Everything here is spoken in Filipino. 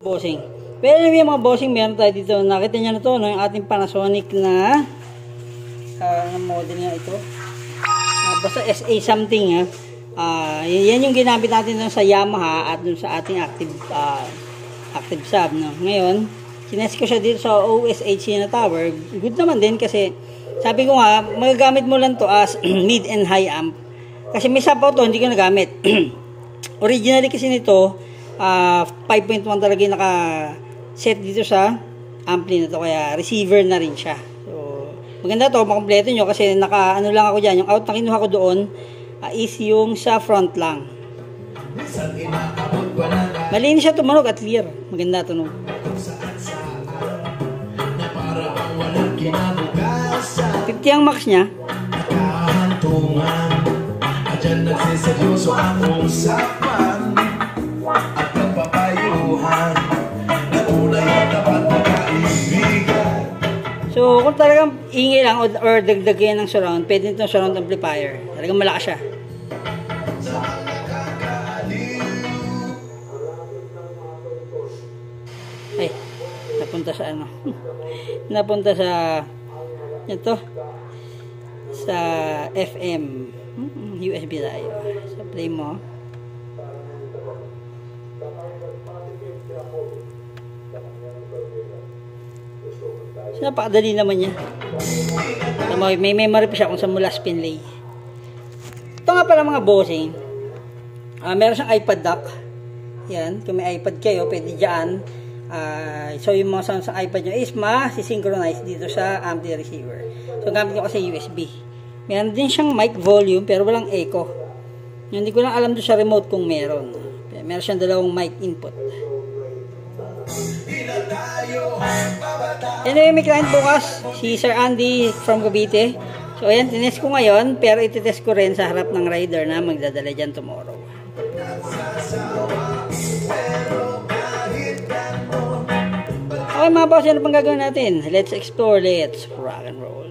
Bossing. Pero anyway, mga bossing, meron tayo dito. Nakita nyo na to, no? Yung ating Panasonic na model nga ito. Basta SA something, ha. Yan yung ginamit natin dun sa Yamaha at dun sa ating active sub, no? Ngayon, sinest ko siya dito sa OSHC na tower. Good naman din kasi sabi ko nga, magagamit mo lang to as mid and high amp. Kasi may sub to, hindi ko nagamit. Originally kasi nito, 5.1 talaga yung naka-set dito sa ampli na to, kaya receiver na rin siya. So, maganda to, makompleto nyo kasi ano lang ako dyan, yung out na kinuha ko doon is yung sa front lang. Malinis siya tumanog at clear. Maganda tunog. 50 ang max niya. Diyan nagsiseryoso ang usapan at nagpapayuhan na tunay at dapat na kaibigan. So, kung talagang ingay lang or dagdagyan ng surround, pwede itong surround amplifier. Talagang malakas siya. Ay, napunta sa ano? Napunta sa ito sa FM. USB tayo. So, play mo. So, napakadali naman niya. May memory pa siya kung saan mula spinlay. Ito nga pala mga bossing. Meron siyang iPad dock. Yan. Kung may iPad kayo, pwede dyan. So, yung mga sound sa iPad nyo is ma-synchronize dito sa ampli receiver. So, gamit nyo kasi USB. Meron din siyang mic volume pero walang echo. Hindi ko lang alam doon sa remote kung meron. Meron siyang dalawang mic input. Anyway, may client bukas, si Sir Andy from Cavite. So, ayan, tinest ko ngayon, pero ititest ko rin sa harap ng rider na magdadala dyan tomorrow. Okay mga boss, ano pang gagawin natin? Let's explore, let's rock and roll.